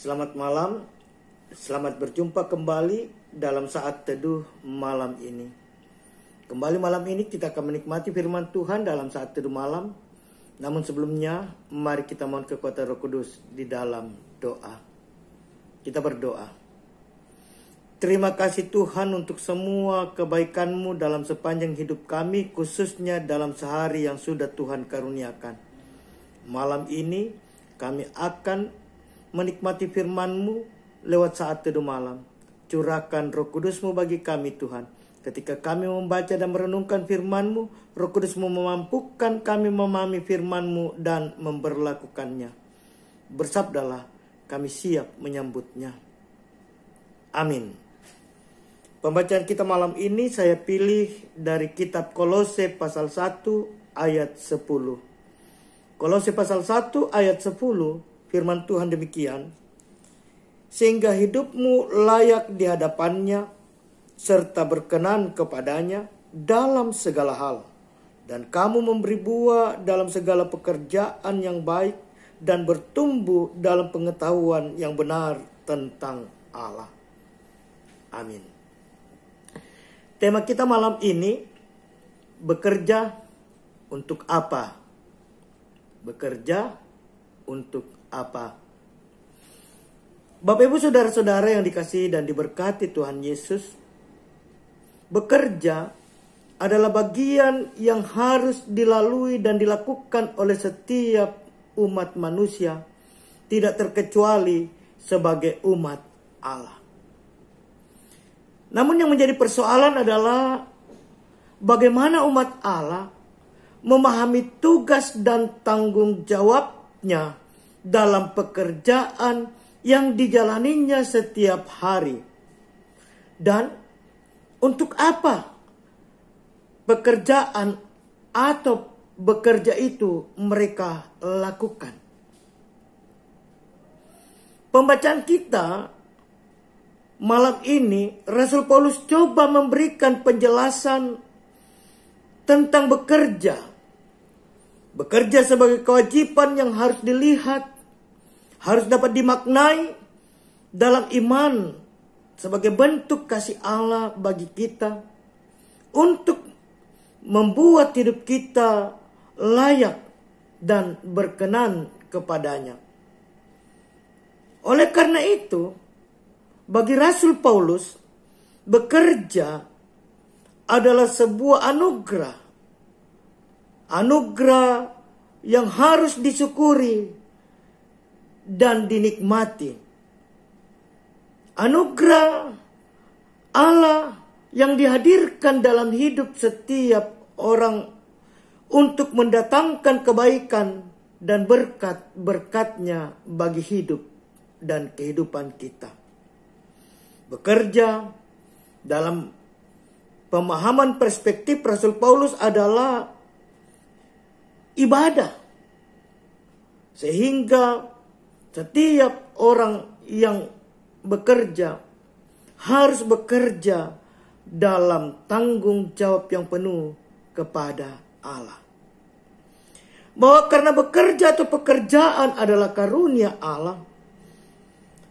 Selamat malam, selamat berjumpa kembali dalam saat teduh malam ini. Kembali malam ini kita akan menikmati firman Tuhan dalam saat teduh malam. Namun sebelumnya, mari kita mohon kekuatan Roh Kudus di dalam doa. Kita berdoa. Terima kasih Tuhan untuk semua kebaikan-Mu dalam sepanjang hidup kami, khususnya dalam sehari yang sudah Tuhan karuniakan. Malam ini kami akan menikmati firman-Mu lewat saat teduh malam. Curahkan Roh Kudus-Mu bagi kami Tuhan. Ketika kami membaca dan merenungkan firman-Mu, Roh Kudus-Mu memampukan kami memahami firman-Mu dan memberlakukannya. Bersabdalah, kami siap menyambutnya. Amin. Pembacaan kita malam ini saya pilih dari kitab Kolose pasal 1 ayat 10. Kolose pasal 1 ayat 10. Firman Tuhan demikian, sehingga hidupmu layak di hadapannya, serta berkenan kepadanya dalam segala hal. Dan kamu memberi buah dalam segala pekerjaan yang baik, dan bertumbuh dalam pengetahuan yang benar tentang Allah. Amin. Tema kita malam ini, bekerja untuk apa? Bekerja untuk apa? Bapak Ibu saudara-saudara yang dikasihi dan diberkati Tuhan Yesus, bekerja adalah bagian yang harus dilalui dan dilakukan oleh setiap umat manusia, tidak terkecuali sebagai umat Allah. Namun yang menjadi persoalan adalah bagaimana umat Allah memahami tugas dan tanggung jawabnya dalam pekerjaan yang dijalaninya setiap hari. Dan untuk apa pekerjaan atau bekerja itu mereka lakukan. Pembacaan kita malam ini, Rasul Paulus coba memberikan penjelasan tentang bekerja. Bekerja sebagai kewajiban yang harus dilihat, harus dapat dimaknai dalam iman sebagai bentuk kasih Allah bagi kita untuk membuat hidup kita layak dan berkenan kepadanya. Oleh karena itu, bagi Rasul Paulus, bekerja adalah sebuah anugerah. Anugerah yang harus disyukuri dan dinikmati. Anugerah Allah yang dihadirkan dalam hidup setiap orang untuk mendatangkan kebaikan dan berkat-berkatnya bagi hidup dan kehidupan kita. Bekerja dalam pemahaman perspektif Rasul Paulus adalah ibadah. Sehingga setiap orang yang bekerja harus bekerja dalam tanggung jawab yang penuh kepada Allah. Bahwa karena bekerja atau pekerjaan adalah karunia Allah,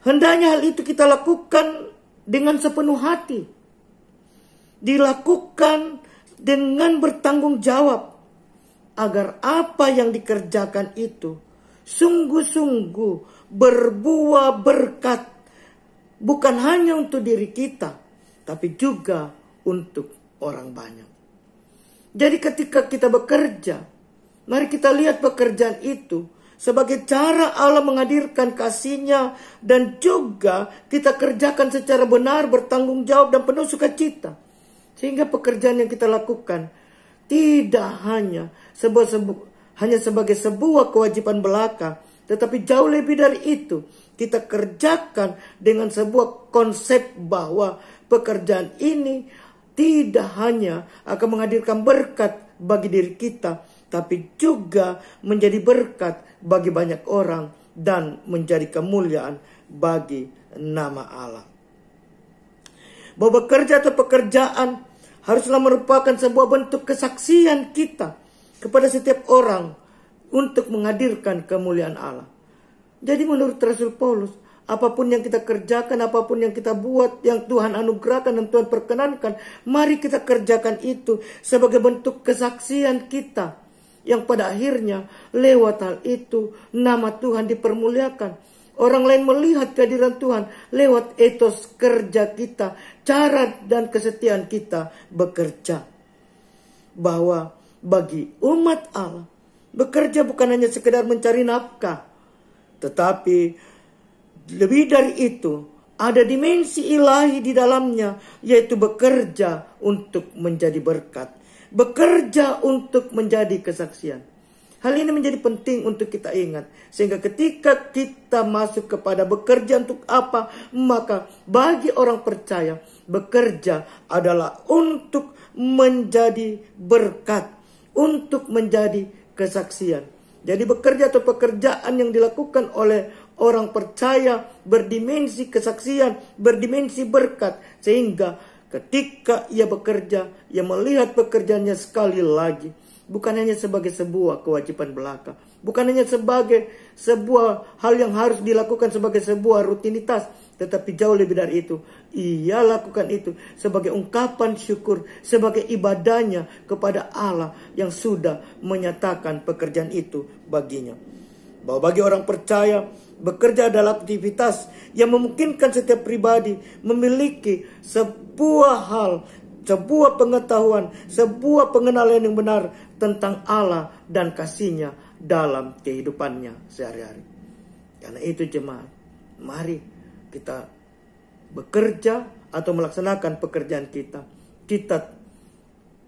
hendaknya hal itu kita lakukan dengan sepenuh hati. Dilakukan dengan bertanggung jawab. Agar apa yang dikerjakan itu sungguh-sungguh berbuah berkat. Bukan hanya untuk diri kita, tapi juga untuk orang banyak. Jadi ketika kita bekerja, mari kita lihat pekerjaan itu sebagai cara Allah menghadirkan kasih-Nya, dan juga kita kerjakan secara benar, bertanggung jawab dan penuh sukacita. Sehingga pekerjaan yang kita lakukan tidak hanya sebagai sebuah kewajiban belaka, tetapi jauh lebih dari itu. Kita kerjakan dengan sebuah konsep bahwa pekerjaan ini tidak hanya akan menghadirkan berkat bagi diri kita, tapi juga menjadi berkat bagi banyak orang dan menjadi kemuliaan bagi nama Allah. Bahwa bekerja atau pekerjaan haruslah merupakan sebuah bentuk kesaksian kita kepada setiap orang untuk menghadirkan kemuliaan Allah. Jadi menurut Rasul Paulus, apapun yang kita kerjakan, apapun yang kita buat, yang Tuhan anugerahkan dan Tuhan perkenankan, mari kita kerjakan itu sebagai bentuk kesaksian kita. Yang pada akhirnya lewat hal itu nama Tuhan dipermuliakan. Orang lain melihat kehadiran Tuhan lewat etos kerja kita, cara dan kesetiaan kita bekerja. Bahwa bagi umat Allah, bekerja bukan hanya sekedar mencari nafkah, tetapi lebih dari itu, ada dimensi ilahi di dalamnya, yaitu bekerja untuk menjadi berkat, bekerja untuk menjadi kesaksian. Hal ini menjadi penting untuk kita ingat, sehingga ketika kita masuk kepada bekerja untuk apa, maka bagi orang percaya, bekerja adalah untuk menjadi berkat, untuk menjadi kesaksian. Jadi bekerja atau pekerjaan yang dilakukan oleh orang percaya berdimensi kesaksian, berdimensi berkat, sehingga ketika ia bekerja, ia melihat pekerjaannya sekali lagi bukan hanya sebagai sebuah kewajiban belaka, bukan hanya sebagai sebuah hal yang harus dilakukan sebagai sebuah rutinitas, tetapi jauh lebih dari itu. Ia lakukan itu sebagai ungkapan syukur, sebagai ibadahnya kepada Allah yang sudah menyatakan pekerjaan itu baginya. Bahwa bagi orang percaya, bekerja adalah aktivitas yang memungkinkan setiap pribadi memiliki sebuah hal, sebuah pengetahuan, sebuah pengenalan yang benar tentang Allah dan kasih-Nya dalam kehidupannya sehari-hari. Karena itu jemaat, mari kita bekerja atau melaksanakan pekerjaan kita. Kita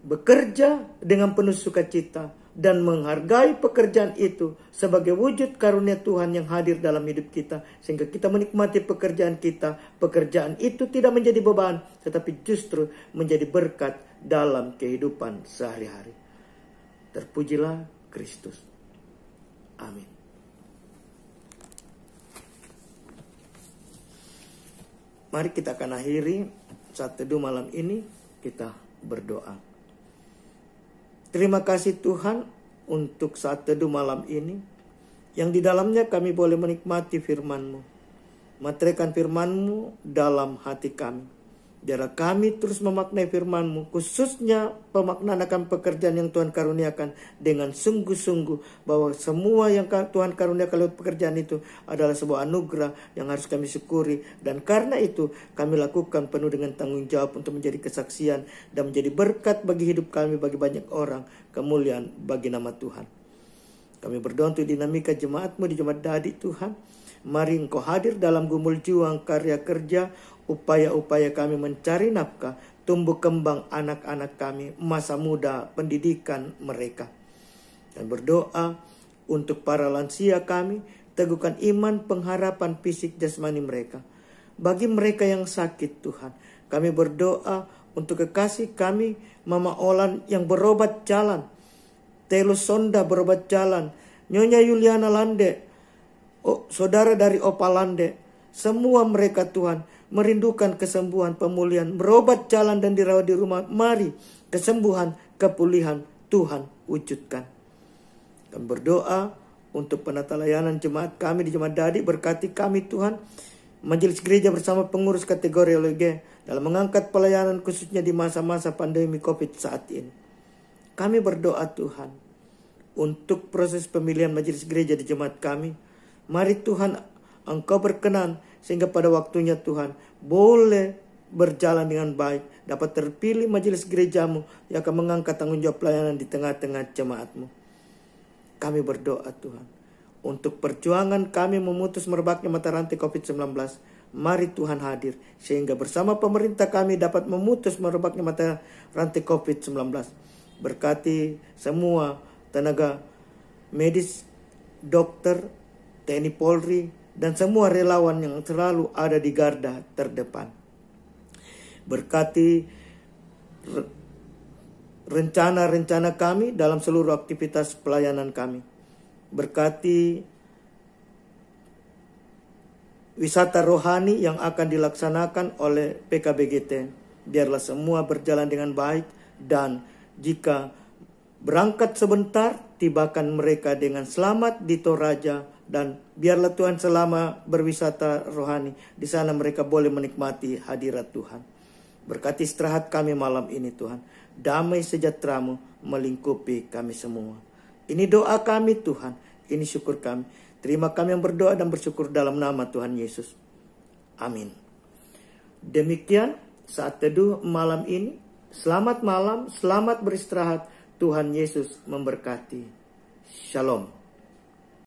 bekerja dengan penuh sukacita dan menghargai pekerjaan itu sebagai wujud karunia Tuhan yang hadir dalam hidup kita, sehingga kita menikmati pekerjaan kita. Pekerjaan itu tidak menjadi beban, tetapi justru menjadi berkat dalam kehidupan sehari-hari. Terpujilah Kristus. Amin. Mari kita akan akhiri saat teduh malam ini, kita berdoa. Terima kasih Tuhan untuk saat teduh malam ini, yang di dalamnya kami boleh menikmati firman-Mu. Meteraikan firman-Mu dalam hati kami. Biarlah kami terus memaknai firman-Mu, khususnya pemaknaan akan pekerjaan yang Tuhan karuniakan dengan sungguh-sungguh, bahwa semua yang Tuhan karuniakan lewat pekerjaan itu adalah sebuah anugerah yang harus kami syukuri. Dan karena itu kami lakukan penuh dengan tanggung jawab untuk menjadi kesaksian dan menjadi berkat bagi hidup kami, bagi banyak orang, kemuliaan bagi nama Tuhan. Kami berdoa untuk dinamika jemaat-Mu di Jemaat Dadi Tuhan. Mari Engkau hadir dalam gumul juang, karya kerja, upaya-upaya kami mencari nafkah, tumbuh kembang anak-anak kami, masa muda pendidikan mereka. Dan berdoa untuk para lansia kami, teguhkan iman pengharapan fisik jasmani mereka. Bagi mereka yang sakit Tuhan, kami berdoa untuk kekasih kami, Mama Olan yang berobat jalan, Telo Sonda berobat jalan, Nyonya Yuliana Lande, saudara dari Opalande, semua mereka Tuhan merindukan kesembuhan, pemulihan, berobat jalan dan dirawat di rumah. Mari kesembuhan, kepulihan Tuhan wujudkan. Kami berdoa untuk penata layanan jemaat kami di Jemaat Dadi. Berkati kami Tuhan, majelis gereja bersama pengurus kategori OLG dalam mengangkat pelayanan khususnya di masa-masa pandemi COVID saat ini. Kami berdoa Tuhan untuk proses pemilihan majelis gereja di jemaat kami. Mari Tuhan Engkau berkenan sehingga pada waktunya Tuhan boleh berjalan dengan baik, dapat terpilih majelis gerejamu yang akan mengangkat tanggung jawab pelayanan di tengah-tengah jemaatmu. Kami berdoa Tuhan untuk perjuangan kami memutus merebaknya mata rantai COVID-19. Mari Tuhan hadir sehingga bersama pemerintah kami dapat memutus merebaknya mata rantai COVID-19. Berkati semua tenaga medis, dokter, TNI Polri, dan semua relawan yang selalu ada di garda terdepan. Berkati rencana-rencana kami dalam seluruh aktivitas pelayanan kami. Berkati wisata rohani yang akan dilaksanakan oleh PKBGT. Biarlah semua berjalan dengan baik, dan jika Berangkat sebentar, tibakan mereka dengan selamat di Toraja, dan biarlah Tuhan selama berwisata rohani, di sana mereka boleh menikmati hadirat Tuhan. Berkati istirahat kami malam ini Tuhan. Damai sejahtera-Mu melingkupi kami semua. Ini doa kami Tuhan, ini syukur kami. Terima kami yang berdoa dan bersyukur dalam nama Tuhan Yesus. Amin. Demikian saat teduh malam ini. Selamat malam, selamat beristirahat. Tuhan Yesus memberkati. Shalom.